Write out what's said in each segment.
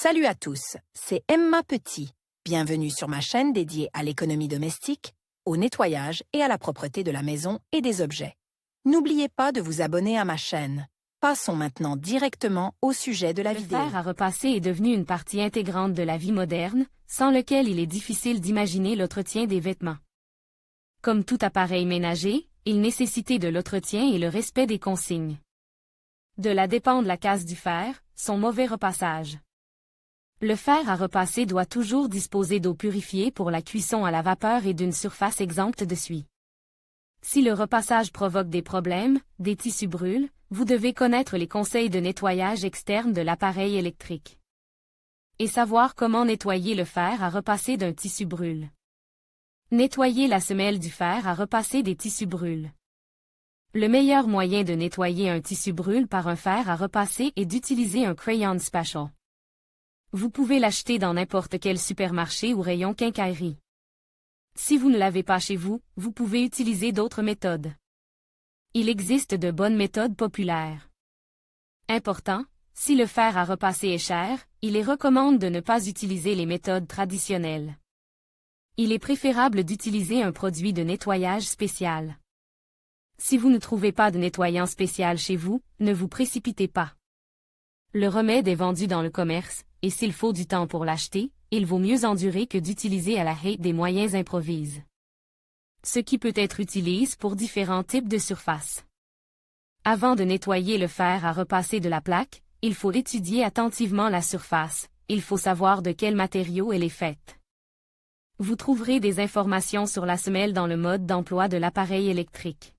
Salut à tous, c'est Emma Petit. Bienvenue sur ma chaîne dédiée à l'économie domestique, au nettoyage et à la propreté de la maison et des objets. N'oubliez pas de vous abonner à ma chaîne. Passons maintenant directement au sujet de la vidéo. Le fer à repasser est devenu une partie intégrante de la vie moderne, sans lequel il est difficile d'imaginer l'entretien des vêtements. Comme tout appareil ménager, il nécessitait de l'entretien et le respect des consignes. De là dépend la casse du fer, son mauvais repassage. Le fer à repasser doit toujours disposer d'eau purifiée pour la cuisson à la vapeur et d'une surface exempte de suie. Si le repassage provoque des problèmes, des tissus brûlent, vous devez connaître les conseils de nettoyage externe de l'appareil électrique. Et savoir comment nettoyer le fer à repasser d'un tissu brûle. Nettoyer la semelle du fer à repasser des tissus brûles. Le meilleur moyen de nettoyer un tissu brûle par un fer à repasser est d'utiliser un crayon special. Vous pouvez l'acheter dans n'importe quel supermarché ou rayon quincaillerie. Si vous ne l'avez pas chez vous, vous pouvez utiliser d'autres méthodes. Il existe de bonnes méthodes populaires. Important, si le fer à repasser est cher, il est recommandé de ne pas utiliser les méthodes traditionnelles. Il est préférable d'utiliser un produit de nettoyage spécial. Si vous ne trouvez pas de nettoyant spécial chez vous, ne vous précipitez pas. Le remède est vendu dans le commerce, et s'il faut du temps pour l'acheter, il vaut mieux endurer que d'utiliser à la hâte des moyens improvisés. Ce qui peut être utilisé pour différents types de surfaces. Avant de nettoyer le fer à repasser de la plaque, il faut étudier attentivement la surface, il faut savoir de quel matériau elle est faite. Vous trouverez des informations sur la semelle dans le mode d'emploi de l'appareil électrique.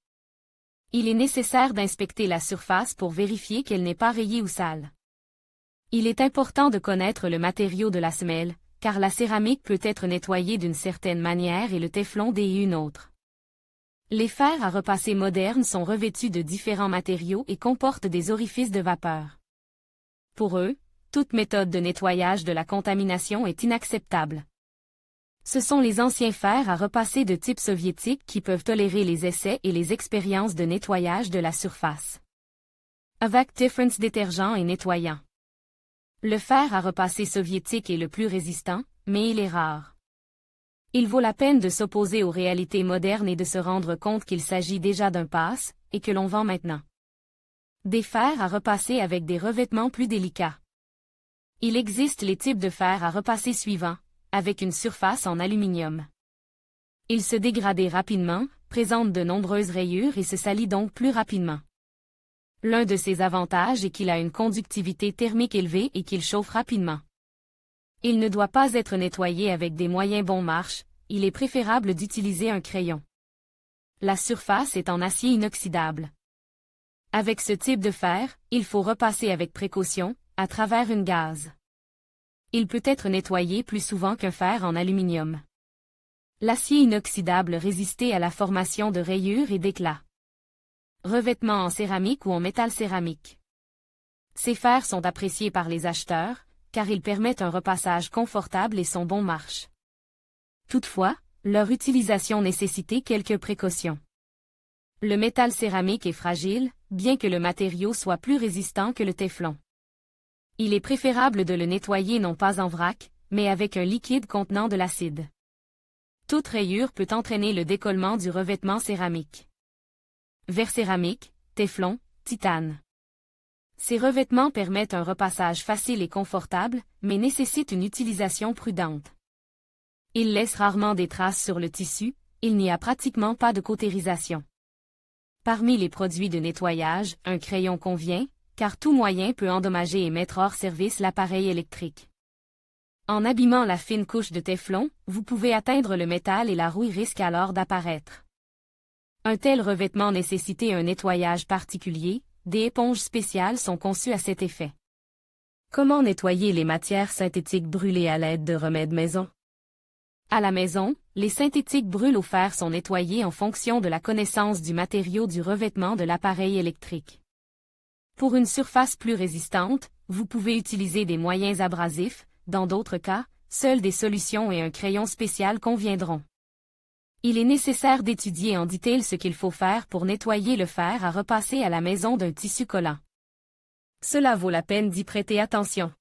Il est nécessaire d'inspecter la surface pour vérifier qu'elle n'est pas rayée ou sale. Il est important de connaître le matériau de la semelle, car la céramique peut être nettoyée d'une certaine manière et le téflon d'une autre. Les fers à repasser modernes sont revêtus de différents matériaux et comportent des orifices de vapeur. Pour eux, toute méthode de nettoyage de la contamination est inacceptable. Ce sont les anciens fers à repasser de type soviétique qui peuvent tolérer les essais et les expériences de nettoyage de la surface. Avec Difference détergent et nettoyant. Le fer à repasser soviétique est le plus résistant, mais il est rare. Il vaut la peine de s'opposer aux réalités modernes et de se rendre compte qu'il s'agit déjà d'un passe, et que l'on vend maintenant. Des fers à repasser avec des revêtements plus délicats. Il existe les types de fer à repasser suivants, avec une surface en aluminium. Il se dégrade rapidement, présente de nombreuses rayures et se salit donc plus rapidement. L'un de ses avantages est qu'il a une conductivité thermique élevée et qu'il chauffe rapidement. Il ne doit pas être nettoyé avec des moyens bon marche, il est préférable d'utiliser un crayon. La surface est en acier inoxydable. Avec ce type de fer, il faut repasser avec précaution, à travers une gaze. Il peut être nettoyé plus souvent qu'un fer en aluminium. L'acier inoxydable résiste à la formation de rayures et d'éclats. Revêtement en céramique ou en métal céramique. Ces fers sont appréciés par les acheteurs, car ils permettent un repassage confortable et sont bon marche. Toutefois, leur utilisation nécessite quelques précautions. Le métal céramique est fragile, bien que le matériau soit plus résistant que le téflon. Il est préférable de le nettoyer non pas en vrac, mais avec un liquide contenant de l'acide. Toute rayure peut entraîner le décollement du revêtement céramique. Verre céramique, téflon, titane. Ces revêtements permettent un repassage facile et confortable, mais nécessitent une utilisation prudente. Ils laissent rarement des traces sur le tissu, il n'y a pratiquement pas de cautérisation. Parmi les produits de nettoyage, un crayon convient, car tout moyen peut endommager et mettre hors service l'appareil électrique. En abîmant la fine couche de téflon, vous pouvez atteindre le métal et la rouille risque alors d'apparaître. Un tel revêtement nécessite un nettoyage particulier, des éponges spéciales sont conçues à cet effet. Comment nettoyer les matières synthétiques brûlées à l'aide de remèdes maison? À la maison, les synthétiques brûlés au fer sont nettoyés en fonction de la connaissance du matériau du revêtement de l'appareil électrique. Pour une surface plus résistante, vous pouvez utiliser des moyens abrasifs, dans d'autres cas, seules des solutions et un crayon spécial conviendront. Il est nécessaire d'étudier en détail ce qu'il faut faire pour nettoyer le fer à repasser à la maison d'un tissu collant. Cela vaut la peine d'y prêter attention.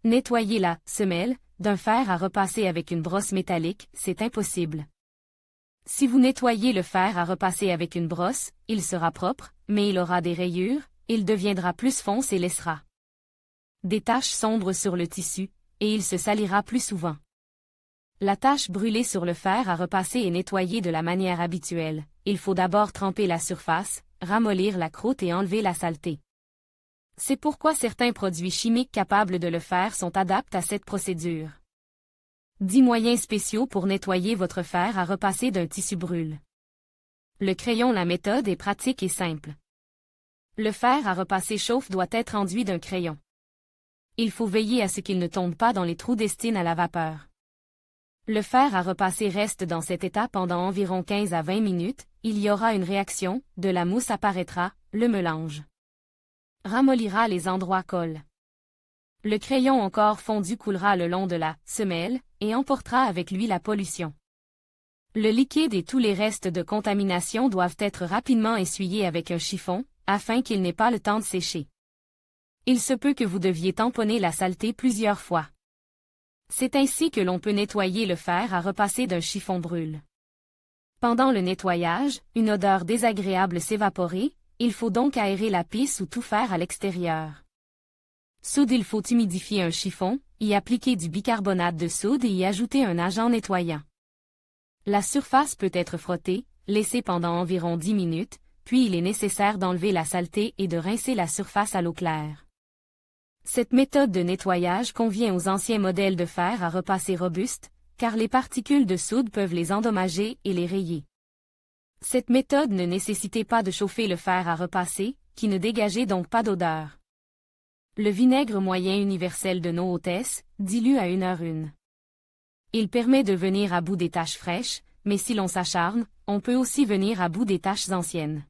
Nettoyer la semelle d'un fer à repasser avec une brosse métallique, c'est impossible. Si vous nettoyez le fer à repasser avec une brosse, il sera propre, mais il aura des rayures, il deviendra plus fonce et laissera des taches sombres sur le tissu, et il se salira plus souvent. La tache brûlée sur le fer à repasser est nettoyée de la manière habituelle. Il faut d'abord tremper la surface, ramollir la croûte et enlever la saleté. C'est pourquoi certains produits chimiques capables de le faire sont adaptés à cette procédure. 10 moyens spéciaux pour nettoyer votre fer à repasser d'un tissu brûle. Le crayon. La méthode est pratique et simple. Le fer à repasser chauffe doit être enduit d'un crayon. Il faut veiller à ce qu'il ne tombe pas dans les trous destinés à la vapeur. Le fer à repasser reste dans cet état pendant environ 15 à 20 minutes, il y aura une réaction, de la mousse apparaîtra, le mélange ramollira les endroits cols. Le crayon encore fondu coulera le long de la semelle et emportera avec lui la pollution. Le liquide et tous les restes de contamination doivent être rapidement essuyés avec un chiffon, afin qu'il n'ait pas le temps de sécher. Il se peut que vous deviez tamponner la saleté plusieurs fois. C'est ainsi que l'on peut nettoyer le fer à repasser d'un chiffon brûle. Pendant le nettoyage, une odeur désagréable s'évaporer, il faut donc aérer la pisse ou tout faire à l'extérieur. Soude. Il faut humidifier un chiffon, y appliquer du bicarbonate de soude et y ajouter un agent nettoyant. La surface peut être frottée, laissée pendant environ 10 minutes, puis il est nécessaire d'enlever la saleté et de rincer la surface à l'eau claire. Cette méthode de nettoyage convient aux anciens modèles de fer à repasser robustes, car les particules de soude peuvent les endommager et les rayer. Cette méthode ne nécessitait pas de chauffer le fer à repasser, qui ne dégageait donc pas d'odeur. Le vinaigre moyen universel de nos hôtesses, dilue à 1h1. Il permet de venir à bout des taches fraîches, mais si l'on s'acharne, on peut aussi venir à bout des taches anciennes.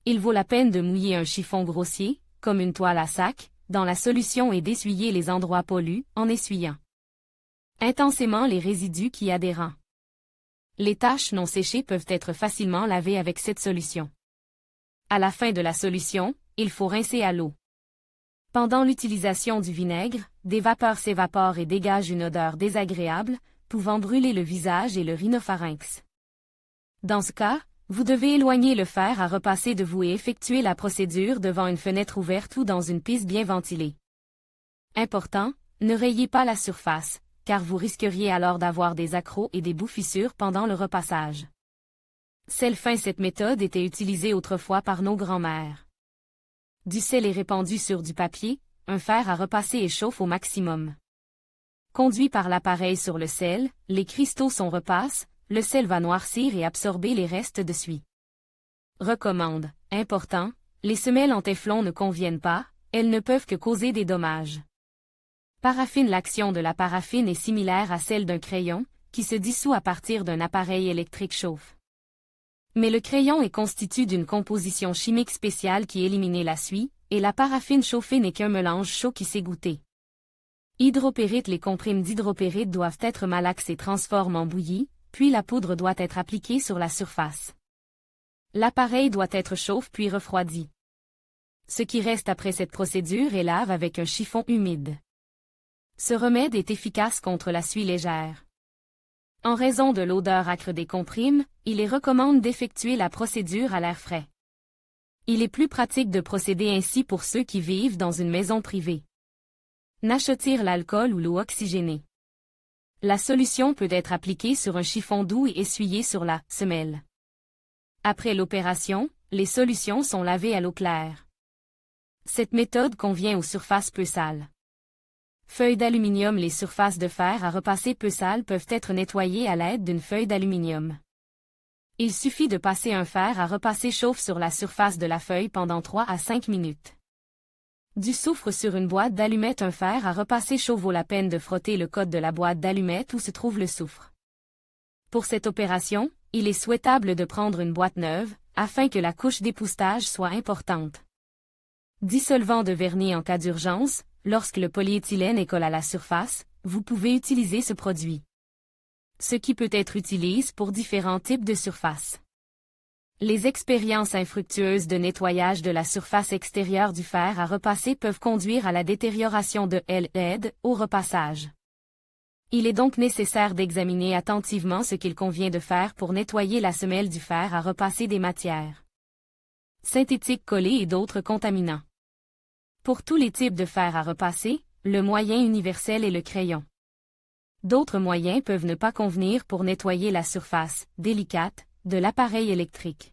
Il vaut la peine de mouiller un chiffon grossier, comme une toile à sac, dans la solution et d'essuyer les endroits pollués, en essuyant intensément les résidus qui adhérent. Les taches non séchées peuvent être facilement lavées avec cette solution. À la fin de la solution, il faut rincer à l'eau. Pendant l'utilisation du vinaigre, des vapeurs s'évaporent et dégagent une odeur désagréable, pouvant brûler le visage et le rhinopharynx. Dans ce cas, vous devez éloigner le fer à repasser de vous et effectuer la procédure devant une fenêtre ouverte ou dans une piste bien ventilée. Important, ne rayez pas la surface, car vous risqueriez alors d'avoir des accrocs et des bouffissures pendant le repassage. Cette méthode était utilisée autrefois par nos grands-mères. Du sel est répandu sur du papier, un fer à repasser et chauffe au maximum. Conduit par l'appareil sur le sel, les cristaux sont repassent, le sel va noircir et absorber les restes de suie. Recommande, important, les semelles en téflon ne conviennent pas, elles ne peuvent que causer des dommages. Paraffine. L'action de la paraffine est similaire à celle d'un crayon, qui se dissout à partir d'un appareil électrique chauffe. Mais le crayon est constitué d'une composition chimique spéciale qui élimine la suie, et la paraffine chauffée n'est qu'un mélange chaud qui s'égoutte. Hydropérite. Les comprimes d'hydropérite doivent être malaxées et transformées en bouillie, puis la poudre doit être appliquée sur la surface. L'appareil doit être chauffe puis refroidi. Ce qui reste après cette procédure est lave avec un chiffon humide. Ce remède est efficace contre la suie légère. En raison de l'odeur âcre des comprimes, il est recommandé d'effectuer la procédure à l'air frais. Il est plus pratique de procéder ainsi pour ceux qui vivent dans une maison privée. N'achetez l'alcool ou l'eau oxygénée. La solution peut être appliquée sur un chiffon doux et essuyée sur la semelle. Après l'opération, les solutions sont lavées à l'eau claire. Cette méthode convient aux surfaces peu sales. Feuilles d'aluminium. Les surfaces de fer à repasser peu sales peuvent être nettoyées à l'aide d'une feuille d'aluminium. Il suffit de passer un fer à repasser chauffe sur la surface de la feuille pendant 3 à 5 minutes. Du soufre sur une boîte d'allumettes. Un fer à repasser chaud vaut la peine de frotter le code de la boîte d'allumettes où se trouve le soufre. Pour cette opération, il est souhaitable de prendre une boîte neuve, afin que la couche d'époussetage soit importante. Dissolvant de vernis. En cas d'urgence, lorsque le polyéthylène est collé à la surface, vous pouvez utiliser ce produit. Ce qui peut être utilisé pour différents types de surfaces. Les expériences infructueuses de nettoyage de la surface extérieure du fer à repasser peuvent conduire à la détérioration de l'aide au repassage. Il est donc nécessaire d'examiner attentivement ce qu'il convient de faire pour nettoyer la semelle du fer à repasser des matières synthétiques collées et d'autres contaminants. Pour tous les types de fer à repasser, le moyen universel est le crayon. D'autres moyens peuvent ne pas convenir pour nettoyer la surface délicate de l'appareil électrique.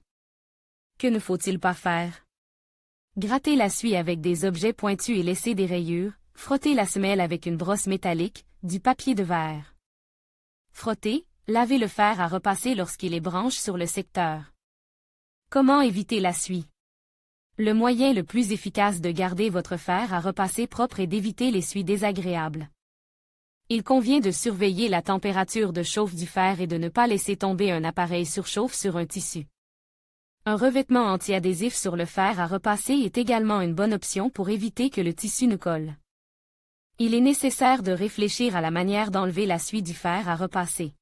Que ne faut-il pas faire? Gratter la suie avec des objets pointus et laisser des rayures, frotter la semelle avec une brosse métallique, du papier de verre. Frotter, laver le fer à repasser lorsqu'il est branche sur le secteur. Comment éviter la suie? Le moyen le plus efficace de garder votre fer à repasser propre est d'éviter les suies désagréables. Il convient de surveiller la température de chauffe du fer et de ne pas laisser tomber un appareil surchauffe sur un tissu. Un revêtement anti-adhésif sur le fer à repasser est également une bonne option pour éviter que le tissu ne colle. Il est nécessaire de réfléchir à la manière d'enlever la suie du fer à repasser.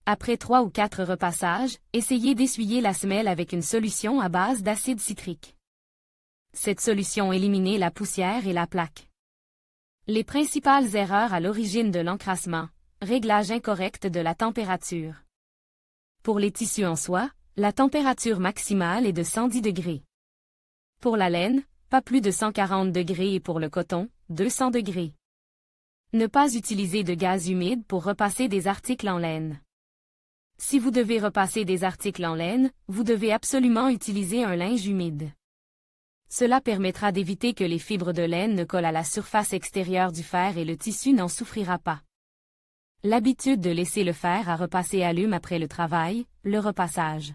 Après 3 ou 4 repassages, essayez d'essuyer la semelle avec une solution à base d'acide citrique. Cette solution élimine la poussière et la plaque. Les principales erreurs à l'origine de l'encrassement: réglage incorrect de la température. Pour les tissus en soie, la température maximale est de 110 degrés. Pour la laine, pas plus de 140 degrés et pour le coton, 200 degrés. Ne pas utiliser de gaz humide pour repasser des articles en laine. Si vous devez repasser des articles en laine, vous devez absolument utiliser un linge humide. Cela permettra d'éviter que les fibres de laine ne collent à la surface extérieure du fer et le tissu n'en souffrira pas. L'habitude de laisser le fer à repasser allume après le travail, le repassage.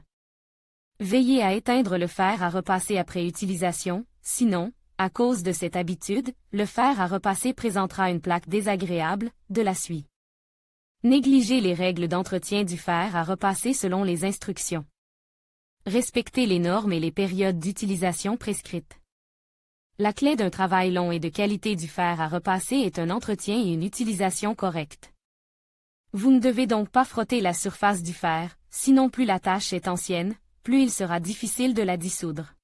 Veillez à éteindre le fer à repasser après utilisation, sinon, à cause de cette habitude, le fer à repasser présentera une plaque désagréable, de la suie. Négligez les règles d'entretien du fer à repasser selon les instructions. Respectez les normes et les périodes d'utilisation prescrites. La clé d'un travail long et de qualité du fer à repasser est un entretien et une utilisation correcte. Vous ne devez donc pas frotter la surface du fer, sinon plus la tâche est ancienne, plus il sera difficile de la dissoudre.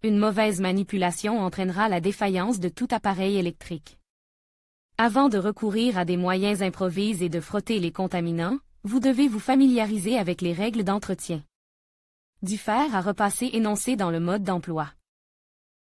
Une mauvaise manipulation entraînera la défaillance de tout appareil électrique. Avant de recourir à des moyens improvisés et de frotter les contaminants, vous devez vous familiariser avec les règles d'entretien du fer à repasser énoncées dans le mode d'emploi.